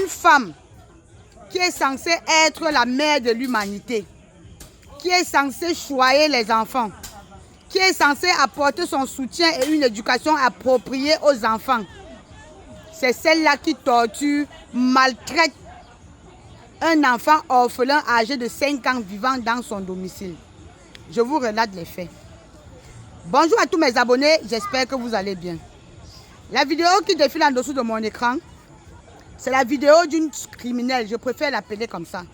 une femme qui est censée être la mère de l'humanité, qui est censée choyer les enfants, qui est censée apporter son soutien et une éducation appropriée aux enfants. C'est celle-là qui torture, maltraite un enfant orphelin âgé de 5 ans vivant dans son domicile. Je vous relate les faits. Bonjour à tous mes abonnés, j'espère que vous allez bien. La vidéo qui défile en dessous de mon écran, c'est la vidéo d'une criminelle, je préfère l'appeler comme ça.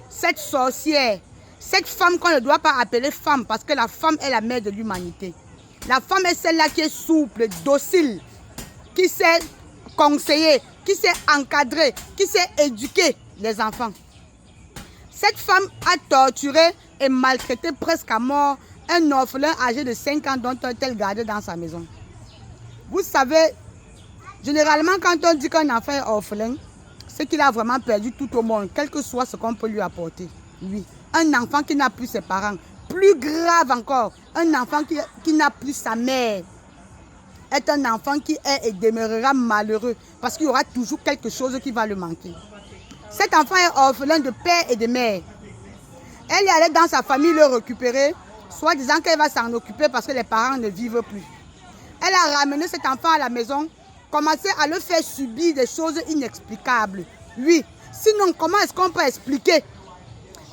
Cette sorcière, cette femme qu'on ne doit pas appeler femme parce que la femme est la mère de l'humanité. La femme est celle-là qui est souple, docile, qui sait conseiller, qui sait encadrer, qui sait éduquer les enfants. Cette femme a torturé et maltraité presque à mort un orphelin âgé de 5 ans dont elle gardait dans sa maison. Vous savez, généralement quand on dit qu'un enfant est orphelin, c'est qu'il a vraiment perdu tout au monde, quel que soit ce qu'on peut lui apporter. Oui, un enfant qui n'a plus ses parents, plus grave encore, un enfant qui n'a plus sa mère, est un enfant qui est et demeurera malheureux parce qu'il y aura toujours quelque chose qui va le manquer. Cet enfant est orphelin de père et de mère. Elle est allée dans sa famille le récupérer, soit disant qu'elle va s'en occuper parce que les parents ne vivent plus. Elle a ramené cet enfant à la maison, commencé à le faire subir des choses inexplicables. Oui, sinon comment est-ce qu'on peut expliquer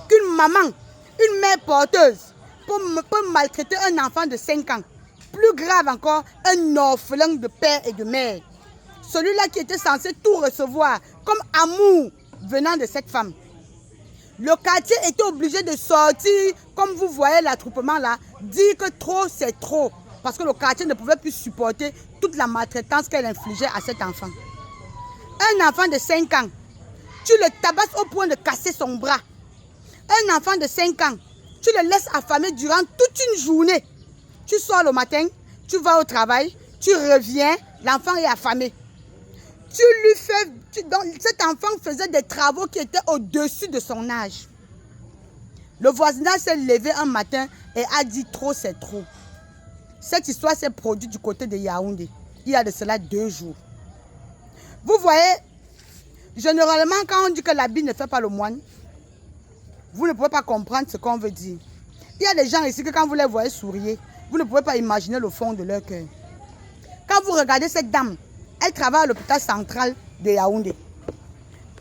qu'une maman, une mère porteuse, peut maltraiter un enfant de 5 ans? Plus grave encore, un orphelin de père et de mère. Celui-là qui était censé tout recevoir comme amour venant de cette femme. Le quartier était obligé de sortir, comme vous voyez l'attroupement là, dire que trop c'est trop. Parce que le quartier ne pouvait plus supporter toute la maltraitance qu'elle infligeait à cet enfant. Un enfant de 5 ans, tu le tabasses au point de casser son bras. Un enfant de 5 ans, tu le laisses affamer durant toute une journée. Tu sors le matin, tu vas au travail, tu reviens, l'enfant est affamé. Tu lui fais... cet enfant faisait des travaux qui étaient au-dessus de son âge. Le voisinage s'est levé un matin et a dit trop c'est trop. Cette histoire s'est produite du côté de Yaoundé. Il y a de cela 2 jours. Vous voyez, généralement quand on dit que l'habit ne fait pas le moine, vous ne pouvez pas comprendre ce qu'on veut dire. Il y a des gens ici que quand vous les voyez sourire, vous ne pouvez pas imaginer le fond de leur cœur. Quand vous regardez cette dame, elle travaille à l'hôpital central de Yaoundé.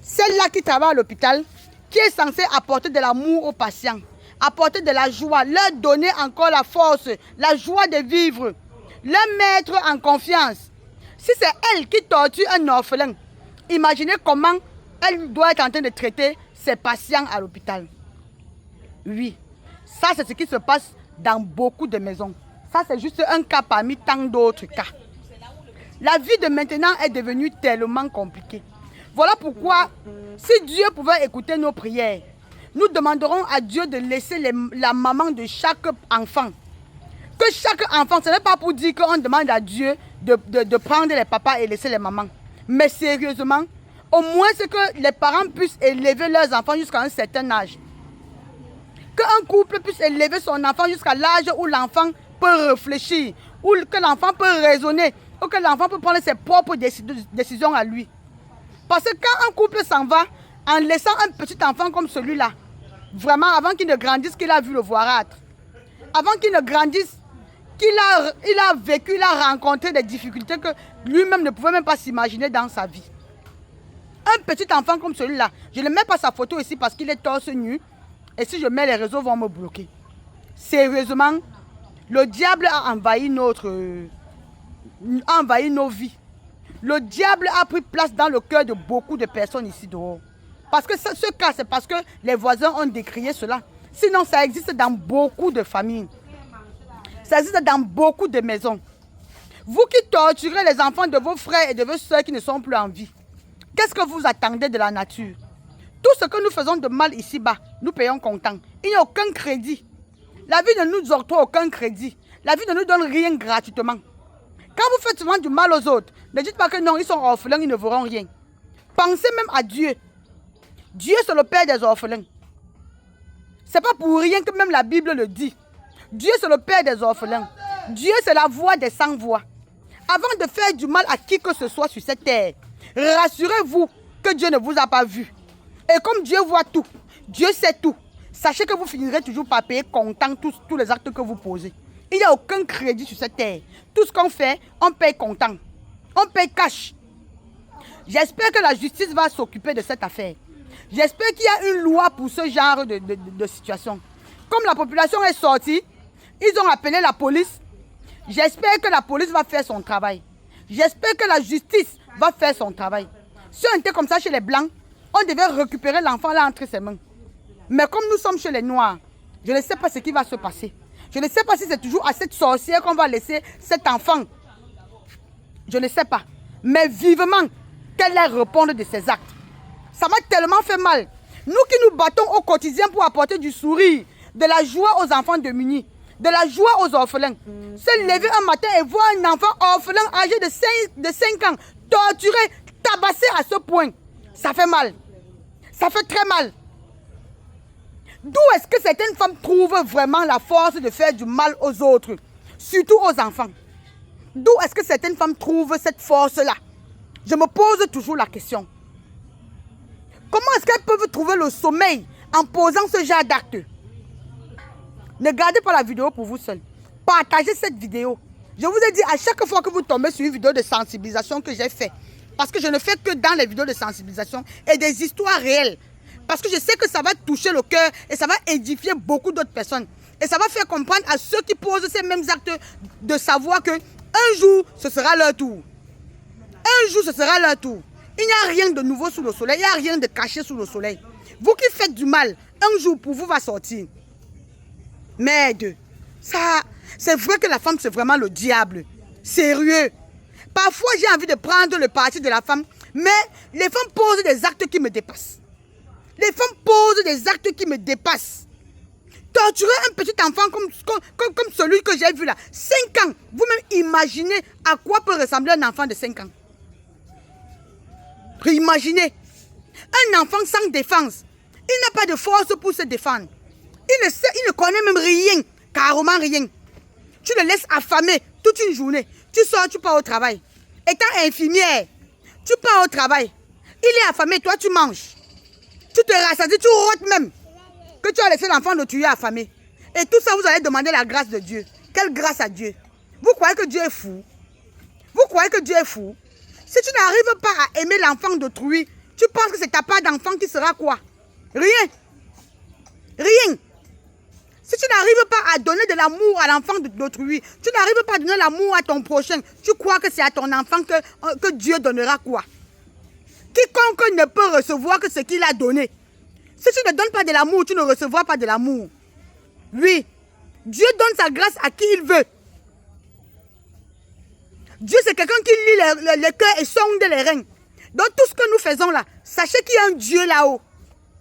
Celle-là qui travaille à l'hôpital, qui est censée apporter de l'amour aux patients, apporter de la joie, leur donner encore la force, la joie de vivre, leur mettre en confiance. Si c'est elle qui torture un orphelin, imaginez comment elle doit être en train de traiter ses patients à l'hôpital. Oui, ça c'est ce qui se passe dans beaucoup de maisons. Ça c'est juste un cas parmi tant d'autres cas. La vie de maintenant est devenue tellement compliquée. Voilà pourquoi, si Dieu pouvait écouter nos prières, nous demanderons à Dieu de laisser la maman de chaque enfant. Que chaque enfant, ce n'est pas pour dire qu'on demande à Dieu de prendre les papas et laisser les mamans. Mais sérieusement, au moins c'est que les parents puissent élever leurs enfants jusqu'à un certain âge. Qu'un couple puisse élever son enfant jusqu'à l'âge où l'enfant peut réfléchir, où que l'enfant peut raisonner, ou que l'enfant peut prendre ses propres décisions à lui. Parce que quand un couple s'en va, en laissant un petit enfant comme celui-là, vraiment avant qu'il ne grandisse, qu'il a vu le voirâtre, avant qu'il ne grandisse, il a vécu, il a rencontré des difficultés que lui-même ne pouvait même pas s'imaginer dans sa vie. Un petit enfant comme celui-là, je ne mets pas sa photo ici parce qu'il est torse nu, et si je mets les réseaux vont me bloquer. Sérieusement, le diable a envahi nos vies. Le diable a pris place dans le cœur de beaucoup de personnes ici dehors. Parce que ce cas, c'est parce que les voisins ont décrié cela. Sinon, ça existe dans beaucoup de familles. Ça existe dans beaucoup de maisons. Vous qui torturez les enfants de vos frères et de vos soeurs qui ne sont plus en vie, qu'est-ce que vous attendez de la nature? Tout ce que nous faisons de mal ici-bas, nous payons comptant. Il n'y a aucun crédit. La vie ne nous octroie aucun crédit. La vie ne nous donne rien gratuitement. Quand vous faites souvent du mal aux autres, ne dites pas que non, ils sont orphelins, ils ne verront rien. Pensez même à Dieu. Dieu, c'est le père des orphelins. Ce n'est pas pour rien que même la Bible le dit. Dieu, c'est le père des orphelins. Dieu, c'est la voix des sans-voix. Avant de faire du mal à qui que ce soit sur cette terre, rassurez-vous que Dieu ne vous a pas vu. Et comme Dieu voit tout, Dieu sait tout, sachez que vous finirez toujours par payer comptant tous les actes que vous posez. Il n'y a aucun crédit sur cette terre. Tout ce qu'on fait, on paye comptant. On paye cash. J'espère que la justice va s'occuper de cette affaire. J'espère qu'il y a une loi pour ce genre de situation. Comme la population est sortie, ils ont appelé la police. J'espère que la police va faire son travail. J'espère que la justice va faire son travail. Si on était comme ça chez les Blancs, on devait récupérer l'enfant là entre ses mains. Mais comme nous sommes chez les Noirs, je ne sais pas ce qui va se passer. Je ne sais pas si c'est toujours à cette sorcière qu'on va laisser cet enfant. Je ne sais pas. Mais vivement, qu'elle ait répondre de ses actes. Ça m'a tellement fait mal. Nous qui nous battons au quotidien pour apporter du sourire, de la joie aux enfants démunis, de la joie aux orphelins. Se lever un matin et voir un enfant orphelin âgé de 5 ans, torturé, tabassé à ce point. Ça fait mal. Ça fait très mal. D'où est-ce que certaines femmes trouvent vraiment la force de faire du mal aux autres, surtout aux enfants? D'où est-ce que certaines femmes trouvent cette force-là? Je me pose toujours la question. Comment est-ce qu'elles peuvent trouver le sommeil en posant ce genre d'acte? Ne gardez pas la vidéo pour vous seul. Partagez cette vidéo. Je vous ai dit à chaque fois que vous tombez sur une vidéo de sensibilisation que j'ai fait, parce que je ne fais que dans les vidéos de sensibilisation et des histoires réelles. Parce que je sais que ça va toucher le cœur et ça va édifier beaucoup d'autres personnes. Et ça va faire comprendre à ceux qui posent ces mêmes actes de savoir que un jour, ce sera leur tour. Un jour, ce sera leur tour. Il n'y a rien de nouveau sous le soleil. Il n'y a rien de caché sous le soleil. Vous qui faites du mal, un jour pour vous va sortir. Merde. Ça, c'est vrai que la femme, c'est vraiment le diable. Sérieux. Parfois, j'ai envie de prendre le parti de la femme, mais les femmes posent des actes qui me dépassent. Les femmes posent des actes qui me dépassent. Torturer un petit enfant comme celui que j'ai vu là, 5 ans. Vous-même imaginez à quoi peut ressembler un enfant de 5 ans. Imaginez. Un enfant sans défense. Il n'a pas de force pour se défendre. Il ne connaît même rien. Carrément rien. Tu le laisses affamer toute une journée. Tu sors, tu pars au travail. Étant infirmière, tu pars au travail. Il est affamé, toi tu manges. Tu te rassasies, tu rotes même. Que tu as laissé l'enfant de tuer affamé. Et tout ça, vous allez demander la grâce de Dieu. Quelle grâce à Dieu? Vous croyez que Dieu est fou? Vous croyez que Dieu est fou? Si tu n'arrives pas à aimer l'enfant d'autrui, tu penses que c'est ta part d'enfant qui sera quoi? Rien. Rien. Si tu n'arrives pas à donner de l'amour à l'enfant d'autrui, tu n'arrives pas à donner l'amour à ton prochain, tu crois que c'est à ton enfant que Dieu donnera quoi? Quiconque ne peut recevoir que ce qu'il a donné. Si tu ne donnes pas de l'amour, tu ne recevras pas de l'amour. Oui, Dieu donne sa grâce à qui il veut. Dieu, c'est quelqu'un qui lit les cœurs et sonde les reins. Donc tout ce que nous faisons là, sachez qu'il y a un Dieu là-haut.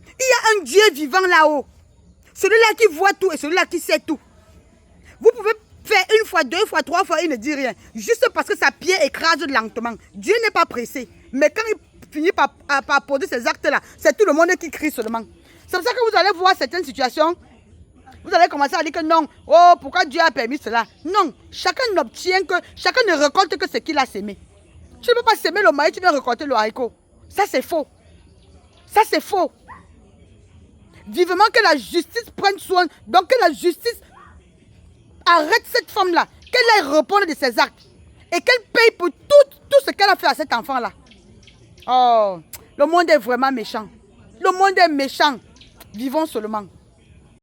Il y a un Dieu vivant là-haut. Celui-là qui voit tout et celui-là qui sait tout. Vous pouvez faire 1 fois, 2 fois, 3 fois, il ne dit rien. Juste parce que sa pierre écrase lentement. Dieu n'est pas pressé. Mais quand il finit par poser ces actes-là, c'est tout le monde qui crie seulement. C'est pour ça que vous allez voir certaines situations. Vous allez commencer à dire que non, oh, pourquoi Dieu a permis cela? Non, chacun n'obtient que, chacun ne récolte que ce qu'il a semé. Tu ne peux pas semer le maïs, tu viens récolter le haricot. Ça, c'est faux. Ça, c'est faux. Vivement que la justice prenne soin, donc que la justice arrête cette femme-là, qu'elle aille répondre de ses actes et qu'elle paye pour tout ce qu'elle a fait à cet enfant-là. Oh, le monde est vraiment méchant. Le monde est méchant. Vivons seulement.